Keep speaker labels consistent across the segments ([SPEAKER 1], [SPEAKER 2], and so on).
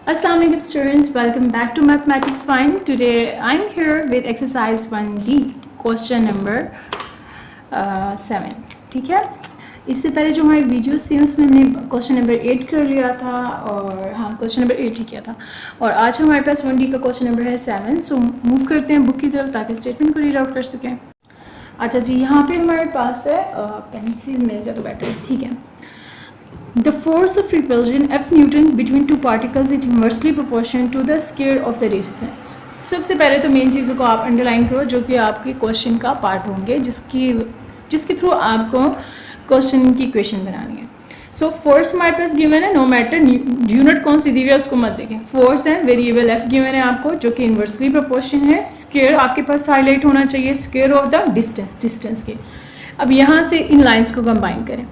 [SPEAKER 1] Assalamu alaikum students, welcome back to Mathematics Fine. Today I'm here with exercise 1D, question number 7. ठीक है, इससे पहले जो हमारी वीडियोस थी उसमें हमने क्वेश्चन नंबर 8 कर लिया था और हाँ क्वेश्चन नंबर 8 ही किया था और आज हमारे पास 1D का क्वेश्चन नंबर है 7. सो मूव करते हैं बुक की तरफ ताकि स्टेटमेंट को रीड आउट कर सकें. अच्छा जी, यहाँ पे हमारे पास है पेंसिल मिल जाए तो बेटर. ठीक है. The force of repulsion F Newton between two particles is inversely proportional to the square of the distance. सबसे पहले तो मेन चीज़ों को आप अंडरलाइन करो जो कि आपके क्वेश्चन का पार्ट होंगे जिसके थ्रू आपको क्वेश्चन की इक्वेशन बनानी है. सो फोर्स हमारे पास गिवन है, नो मैटर यूनिट कौन सी दी हुई है उसको मत देखें. फोर्स है, वेरिएबल F गिवन है आपको जो कि इन्वर्सली प्रोपोर्शन है. स्क्वायर आपके पास हाईलाइट होना चाहिए, स्क्वायर ऑफ द डिस्टेंस के. अब यहाँ से इन लाइन्स को कंबाइन करें.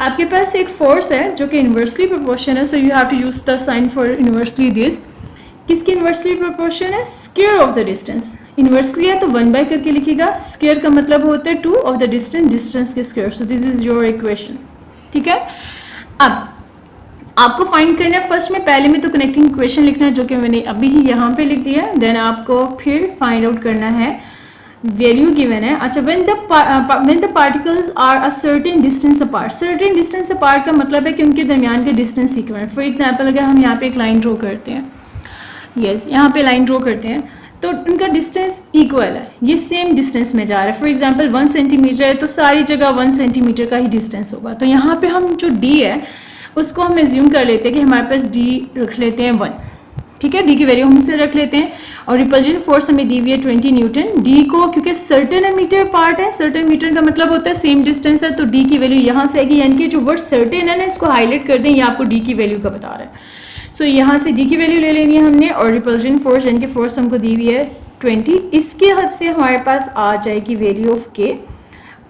[SPEAKER 1] आपके पास एक फोर्स है जो कि इन्वर्सली प्रोपोर्शन है, so you have to use the sign for inversely this. किसकी इन्वर्सली प्रोपोर्शन है? Square of the distance. Inversely है तो 1 करके लिखिएगा. स्क्वायर का मतलब होता है 2 ऑफ द डिस्टेंस के square. So this is your equation. ठीक है. अब आपको फाइंड करना है फर्स्ट में, पहले में तो कनेक्टिंग इक्वेशन लिखना है जो कि मैंने अभी ही यहाँ पे लिख दिया है. देन आपको फिर फाइंड आउट करना है वैल्यू गिवन है. अच्छा, when the particles are a certain distance apart का मतलब है कि उनके दरमियान का डिस्टेंस इक्वल है. फॉर एग्जांपल अगर हम यहाँ पे एक लाइन ड्रॉ करते हैं, यहाँ पे लाइन ड्रॉ करते हैं तो उनका डिस्टेंस इक्वल है, ये सेम डिस्टेंस में जा रहा है. फॉर एग्जांपल 1 सेंटीमीटर है तो सारी जगह 1 सेंटीमीटर का ही डिस्टेंस होगा. तो यहाँ पे हम जो d है उसको हम एज्यूम कर लेते हैं कि हमारे पास d रख लेते हैं 1. ठीक है, डी की वैल्यू हम इसे रख लेते हैं और रिपल्जन फोर्स हमें दी हुई है 20 न्यूटन. डी को क्योंकि सर्टेन मीटर पार्ट है, सर्टेन मीटर का मतलब होता है सेम डिस्टेंस है, तो डी की वैल्यू यहाँ से आएगी. यानी कि जो वर्ड सर्टेन है ना इसको हाईलाइट कर दें, ये आपको डी की वैल्यू का बता रहा है. सो यहाँ से डी की वैल्यू ले लेनी है हमने और रिपल्जन फोर्स यानी कि फोर्स हमको दी हुई है 20. इसके हद से हमारे पास आ जाएगी वैल्यू ऑफ के.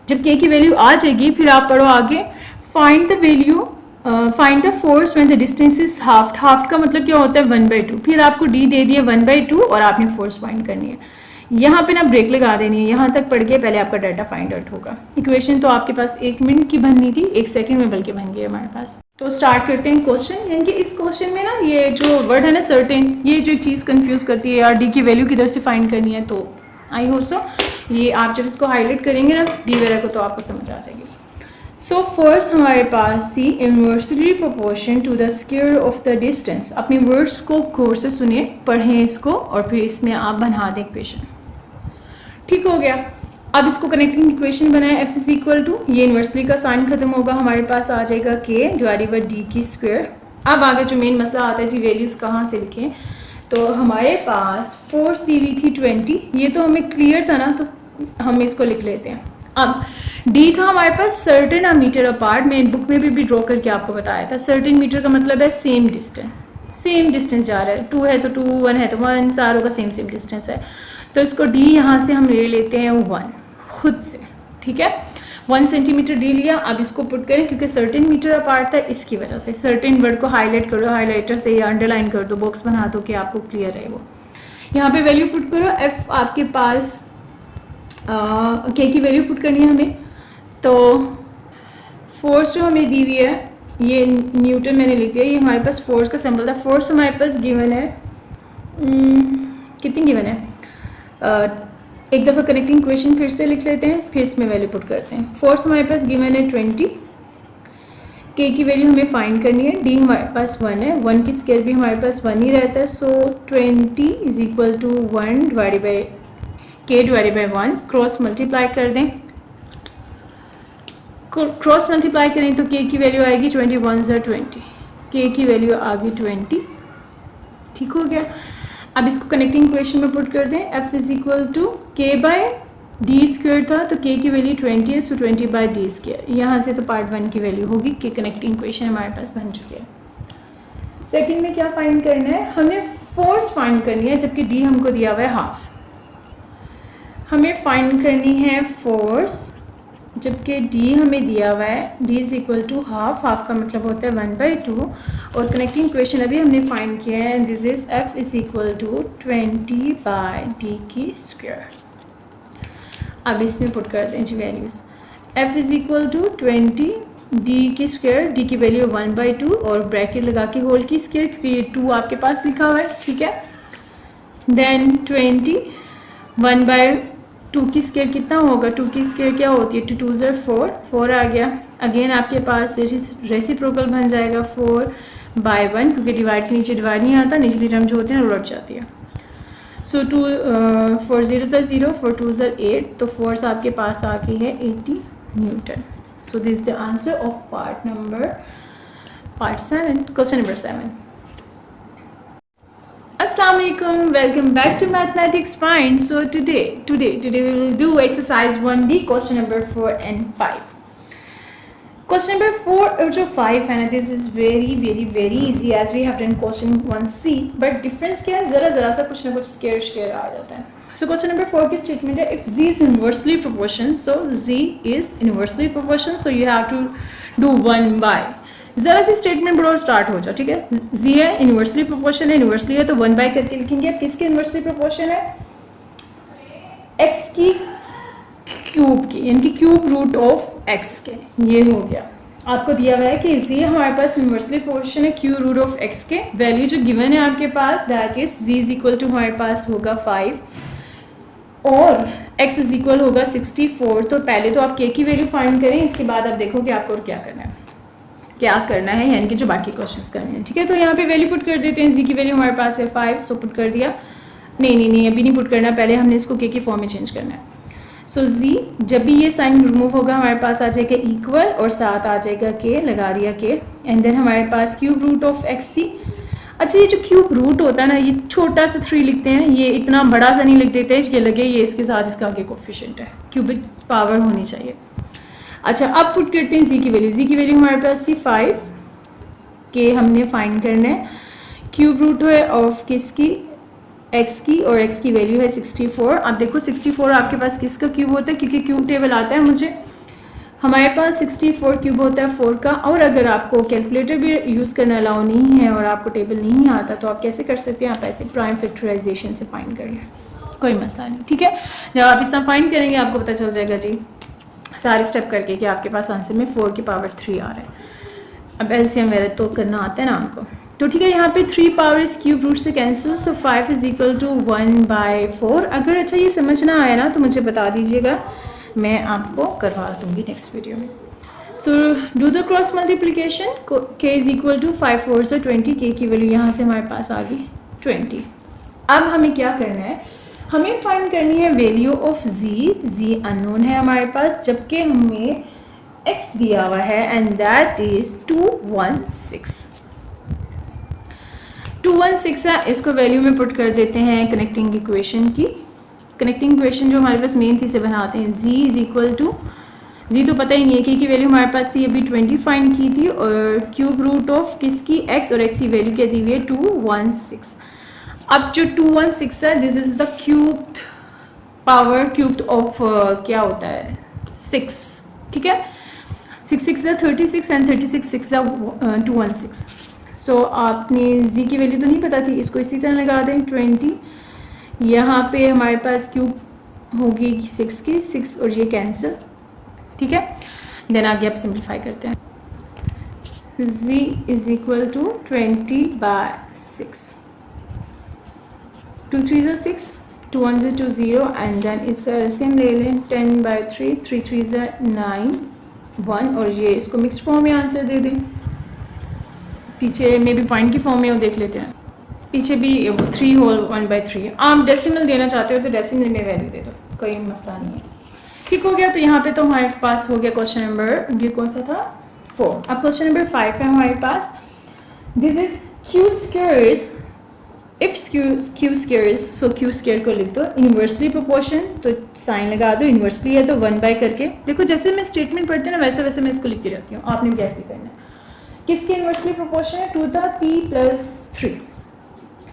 [SPEAKER 1] जब के की वैल्यू आ जाएगी फिर आप पढ़ो आगे, find the value find the force when the distance is half. Half का मतलब क्या होता है 1/2. फिर आपको डी दे दिए 1/2 और आपने फोर्स फाइंड करनी है. यहाँ पे ना ब्रेक लगा देनी है, यहाँ तक पढ़ के पहले आपका डाटा फाइंड आउट होगा. इक्वेशन तो आपके पास 1 मिनट की बननी थी, 1 सेकंड में बल्कि बन गई हमारे पास. तो स्टार्ट करते हैं क्वेश्चन. यानी कि इस क्वेश्चन में ना ये जो वर्ड है ना सर्टेन, ये जो एक चीज़ कंफ्यूज करती है यार, डी की वैल्यू किधर से फाइंड करनी है. तो आई होप सो ये आप जब इसको हाईलाइट करेंगे ना डी वगैरह को तो आपको समझ आ जाएगी. सो फोर्स हमारे पास C inversely proportion to the square of the distance. अपने वर्ड्स को गौर से सुनिए, पढ़ें इसको और फिर इसमें आप बना दें इक्वेशन. ठीक हो गया. अब इसको कनेक्टिंग इक्वेशन बनाए. एफ इज इक्वल टू, ये इन्वर्सली का साइन खत्म होगा, हमारे पास आ जाएगा के डिवाइडेड बाय डी की स्क्वायर. अब आगे जो मेन मसला आता है जी वैल्यूज़ कहाँ से लिखें. तो हमारे पास फोर्स दी हुई थी 20, ये तो हमें क्लियर था ना, तो हम इसको लिख लेते हैं. अब डी था हमारे पास सर्टेन मीटर अपार्ट. मैं बुक में भी ड्रॉ करके आपको बताया था. सर्टेन मीटर का मतलब है सेम डिस्टेंस जा रहा है. 2 है तो 2, 1 है तो 1, सारों का सेम डिस्टेंस है. तो इसको डी यहाँ से हम ले लेते हैं 1 खुद से. ठीक है, 1 सेंटीमीटर डी लिया. अब इसको पुट करें क्योंकि सर्टेन मीटर अपार्ट था, इसकी वजह से सर्टेन वर्ड को हाईलाइट कर दो हाईलाइटर से या अंडरलाइन कर दो, बॉक्स बना दो कि आपको क्लियर रहे वो. यहाँ पे वैल्यू पुट करो. एफ आपके पास के की वैल्यू पुट करनी है हमें. तो फोर्स जो हमें दी हुई है ये न्यूटन मैंने लिख दिया, ये हमारे पास फोर्स का सिंबल था. फोर्स हमारे पास गिवन है कितनी गिवन है, एक दफ़ा कनेक्टिंग इक्वेशन फिर से लिख लेते हैं, फिर इसमें वैल्यू पुट करते हैं. फोर्स हमारे पास गिवन है 20. के की वैल्यू हमें फाइंड करनी है. डी हमारे पास 1 है, 1 की स्क्वायर भी हमारे पास 1 ही रहता है. So 20 is equal to 1 divided by K divided by 1. Cross multiply कर दें. क्रॉस मल्टीप्लाई करें तो के की वैल्यू आएगी 21 × 20. के की वैल्यू आ गई 20. ठीक हो गया. अब इसको कनेक्टिंग इक्वेशन में पुट कर दें. एफ इज इक्वल टू के बाय डी स्क्वायर था तो के की वैल्यू 20 है, सो 20 बाय डी स्क्वायर. यहाँ से तो पार्ट 1 की वैल्यू होगी कि कनेक्टिंग इक्वेशन हमारे पास बन चुकी है. सेकेंड में क्या फाइंड करना है, हमें फोर्स फाइंड करनी है जबकि डी हमको दिया हुआ है हाफ. हमें फाइंड करनी है फोर्स जबकि डी हमें दिया हुआ है. D is equal to half. Half का मतलब होता है 1/2 और कनेक्टिंग इक्वेशन अभी हमने फाइंड किया है. This is F is equal to 20 by D की स्क्वायर. अब इसमें पुट कर दें जी values. F is equal to 20 D की स्क्वायर, डी की वैल्यू 1/2 और ब्रैकेट लगा के होल की स्क्वायर, क्योंकि ये 2 आपके पास लिखा हुआ है, ठीक है। देन 20, 1/2 की स्क्वायर कितना होगा, 2 की स्क्वायर क्या होती है, 2 2 ज़र 4, 4 आ गया। अगेन आपके पास रेसिप्रोकल बन जाएगा 4/1, क्योंकि डिवाइड के नीचे डिवाइड नहीं आता, निचली टर्म जो होती है उलट जाती है। सो 4 0 ज़र 0, 4 2 ज़र 8, तो फोर्स आपके पास आ गई है 80 Newton. So this is the answer of part 7, question number 7। Assalamu alaikum, welcome back to Mathematics Fine. So today we will do exercise 1D, question number 4 and 5. Question number 4 और जो 5 है ना, this is very easy as we have done question 1C, but difference क्या है, ज़रा सा कुछ ना कुछ scare आ जाता है। So question number 4 की statement है, if Z is inversely proportional, so Z is inversely proportional, so you have to do 1 by। ज़रा सी स्टेटमेंट बड़ो स्टार्ट हो जाओ, ठीक है। जी है, इन्वर्सली प्रोपोर्शन है, इन्वर्सली है तो 1 बाय करके लिखेंगे। अब किसके इन्वर्सली प्रोपोर्शन है, एक्स की क्यूब की, यानी कि क्यूब रूट ऑफ एक्स के। ये हो गया, आपको दिया हुआ है कि जी हमारे पास इन्वर्सली प्रोपोर्शन है क्यूब रूट ऑफ एक्स के। वैल्यू जो गिवन है आपके पास, that is G is equal to हमारे पास होगा 5 और एक्स इज इक्वल होगा 64। तो पहले तो आप के की वैल्यू फाइंड करें, इसके बाद आप देखो कि आपको क्या करना है, यानी कि जो बाकी क्वेश्चंस करने हैं, ठीक है। तो यहाँ पे वैल्यू पुट कर देते हैं। जी की वैल्यू हमारे पास है 5, सो पुट कर दिया। नहीं अभी नहीं पुट करना, पहले हमने इसको के की फॉर्म में चेंज करना है। सो जी जब भी ये साइन रिमूव होगा हमारे पास आ जाएगा इक्वल और साथ आ जाएगा के, लगा दिया के, एंड देन हमारे पास क्यूब रूट ऑफ एक्स थी। अच्छा, ये जो क्यूब रूट होता है ना, ये छोटा सा 3 लिखते हैं, ये इतना बड़ा सा नहीं लिख देते हैं कि लगे ये इसके साथ इसका आगे कोफिशिएंट है, क्यूबिक पावर होनी चाहिए। अच्छा, अब पुट करते हैं जी की वैल्यू। जी की वैल्यू हमारे पास थी 5 के, हमने फाइंड करना है क्यूब रूट है ऑफ किसकी, एक्स की, और एक्स की वैल्यू है 64। अब देखो 64 आपके पास किसका क्यूब होता है, क्योंकि क्यूब टेबल आता है मुझे, हमारे पास 64 क्यूब होता है 4 का। और अगर आपको कैलकुलेटर भी यूज़ करना अलाउ नहीं है और आपको टेबल नहीं आता, तो आप कैसे कर सकते हैं, आप ऐसे प्राइम फैक्टराइजेशन से फाइंड कर लें, कोई मसला नहीं, ठीक है। जब आप इस तरह फाइंड करेंगे आपको पता चल जाएगा जी सारे स्टेप करके कि आपके पास आंसर में 4 की पावर 3 आ रहा है। अब एलसीएम वगैरह तो करना आता है ना आपको, तो ठीक है। यहाँ पे 3 पावर इस क्यूब रूट से cancel, so 5 is equal to 1/4। अगर अच्छा ये समझ ना आया ना तो मुझे बता दीजिएगा, मैं आपको करवा दूँगी नेक्स्ट वीडियो में। So do the cross multiplication, के इज इक्वल टू 5 4 से 20, के की वैल्यू यहाँ से हमारे पास आ गई 20। अब हमें क्या करना है, हमें फाइंड करनी है वैल्यू ऑफ जी अननोन है हमारे पास, जबकि हमें x दिया हुआ है एंड दैट इज 216 है। इसको वैल्यू में पुट कर देते हैं कनेक्टिंग इक्वेशन की। कनेक्टिंग इक्वेशन जो हमारे पास मेन थी से बनाते हैं। जी इज इक्वल टू, जी तो पता ही नहीं है कि वैल्यू हमारे पास थी अभी 20 फाइंड की थी, और क्यूब रूट ऑफ किसकी, x, और x की वैल्यू क्या दी हुई है 216। अब जो 216 है, this is the cubed power, cubed of क्या होता है 6, ठीक है। 6 6 है 36 एंड 36 6 है 216। सो आपने जी की वैल्यू तो नहीं पता थी, इसको इसी तरह लगा दें 20। यहाँ पे हमारे पास क्यूब होगी 6 की, 6 और ये कैंसिल, ठीक है। देन आगे आप सिंप्लीफाई करते हैं। जी इज इक्वल टू 20/6, 2 3 ज़ा 6, 2 1 ज़ा 2 0, एंड देन इसका एलसीएम ले लें 10/3, 3 3 ज़ा 9 1, और ये इसको मिक्स फॉर्म में आंसर दे दें। पीछे में भी पॉइंट की फॉर्म में वो देख लेते हैं, पीछे भी 3 होल 1/3 है। आप डेसिमल देना चाहते हो तो डेसिमल में वैल्यू दे दो, कोई मसला नहीं है, ठीक हो गया। तो यहाँ पे तो हमारे पास हो गया क्वेश्चन नंबर, ये कौन सा था 4। अब क्वेश्चन नंबर 5 है हमारे पास। This is Q squares, if Q squares, so Q square को लिख दो इन्वर्सली प्रोपोर्शन, तो साइन लगा दो, इन्वर्सली है तो 1 बाय करके। देखो जैसे मैं स्टेटमेंट पढ़ती हूँ ना वैसे वैसे मैं इसको लिखती रहती हूँ, आपने भी कैसे करना है। किसके इन्वर्सली प्रोपोर्शन है, टू द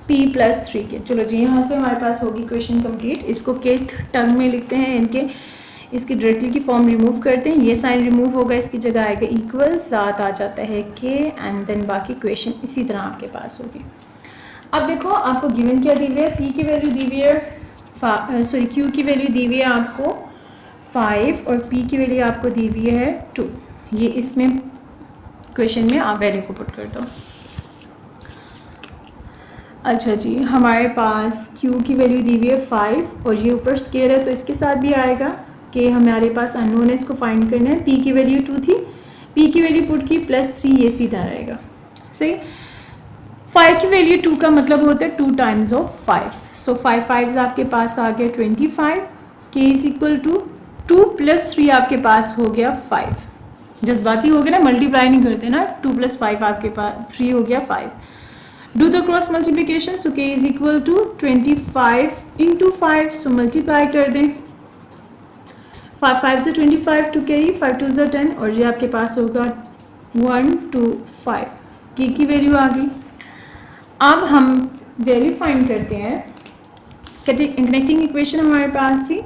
[SPEAKER 1] p+3 के। चलो जी, यहाँ से हमारे पास होगी क्वेश्चन कंप्लीट। इसको के टर्म में लिखते हैं, इनके इसकी डायरेक्टली की फॉर्म रिमूव करते हैं, ये साइन रिमूव होगा, इसकी जगह आएगा इक्वल, साथ आ जाता है के, एंड देन बाकी क्वेश्चन इसी तरह आपके पास होगी। अब देखो आपको गिवन क्या दी हुई है, पी की वैल्यू दी हुई है, सॉरी क्यू की वैल्यू दी हुई है आपको 5 और पी की वैल्यू आपको दी हुई है 2। ये इसमें इक्वेशन में आप वैल्यू को पुट कर दो। अच्छा जी, हमारे पास q की वैल्यू दी हुई है 5 और ये ऊपर स्केयर है तो इसके साथ भी आएगा कि हमारे पास अननोन है, इसको फाइंड करना है। p की वैल्यू 2 थी, p की वैल्यू पुट की +3, ये सीधा रहेगा। सही, 5 की वैल्यू 2 का मतलब होता है 2 टाइम्स ऑफ 5। सो 5 5 आपके पास आ गया 25, k इज इक्वल टू 2 + 3 आपके पास हो गया 5। जज्बाती हो गया ना, मल्टीप्लाई नहीं करते ना, 2 + 5 आपके पास 3 हो गया 5। Do the cross multiplication, so k is equal to 25 into 5, so multiply कर दें, 5 5 से 25 to carry, 5 2 से 10 और ये आपके पास होगा 1 2 5, k की वैल्यू आ गई। अब हम वैल्यू फाइंड करते हैं, कनेक्टिंग इक्वेशन हमारे पास थी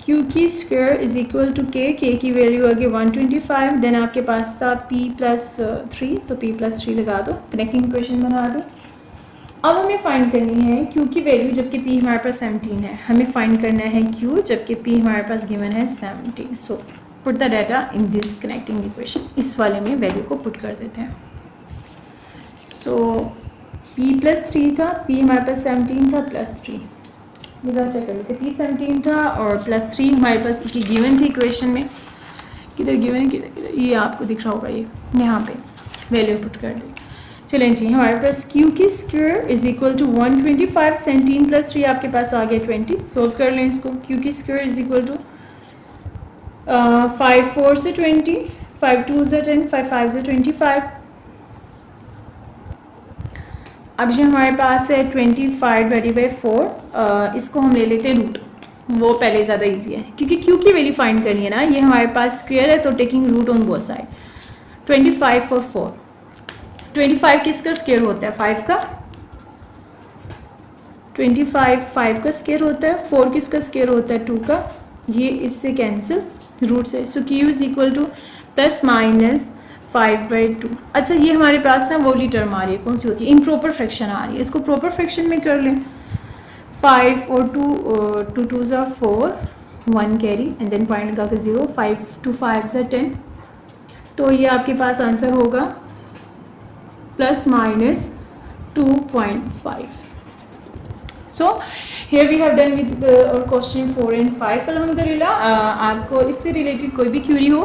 [SPEAKER 1] q की square is equal to k की वैल्यू आ गई 125, देन आपके पास था p + 3, तो p + 3 लगा दो, कनेक्टिंग इक्वेशन बना दो। अब हमें फाइंड करनी है q की वैल्यू जबकि p हमारे पास 17 है, हमें फाइंड करना है q जबकि p हमारे पास गिवन है 17। So put the data in this connecting equation, इस वाले में वैल्यू को पुट कर देते हैं। सो p + 3 था, p हमारे पास 17 था +3, इधर चेक कर लेते, p 17 था और +3 हमारे पास क्योंकि गिवन थी इक्वेशन में, किधर गिवन है, किधर ये आपको दिख रहा होगा, ये यहाँ पे वैल्यू पुट कर दी। चलें जी, हमारे पास q की स्क्वायर इज इक्वल टू 125, 17 + 3 आपके पास आ गया 20। सोल्व कर लें इसको, q की स्क्वायर इज इक्वल टू 5 4 से 20, 5 2 से 10, 5 5 से 25। अब जो हमारे पास है 25/4, इसको हम ले लेते हैं रूट, वो पहले ज़्यादा इजी है क्योंकि q की वैल्यू फाइंड करनी है ना, ये हमारे पास स्क्वायर है तो taking root on both side. 25 और 4, 25 किसका स्क्वायर होता है, 5 का, 25 5 का स्क्वायर होता है, 4 किसका स्क्वायर होता है, 2 का, ये इससे कैंसिल रूट से। सो q इज इक्वल टू ±5/2। अच्छा, ये हमारे पास ना वो वाली टर्म आ रही है, कौन सी होती है, इम्प्रॉपर फ्रैक्शन आ रही है, इसको प्रॉपर फ्रैक्शन में कर लें। 5 और 2 2 ज़ा 4, 1 कैरी एंड देन पॉइंट लगा के 0, 5 2 5 ज़ा 10, तो ये आपके पास आंसर होगा ±2.5। सो here we have done with our question 4 and 5 अल्हम्दुलिल्लाह। आपको इससे रिलेटेड कोई भी क्यूरी हो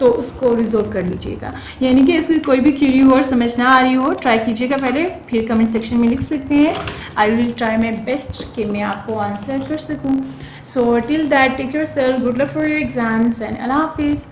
[SPEAKER 1] तो उसको रिजोल्व कर लीजिएगा, यानी कि इसकी कोई भी क्यूरी हो और समझ ना आ रही हो, ट्राई कीजिएगा पहले, फिर कमेंट सेक्शन में लिख सकते हैं। I will try my best कि मैं आपको आंसर कर सकूँ। So till that take yourself, good luck for your exams and अल्लाह हाफिज़।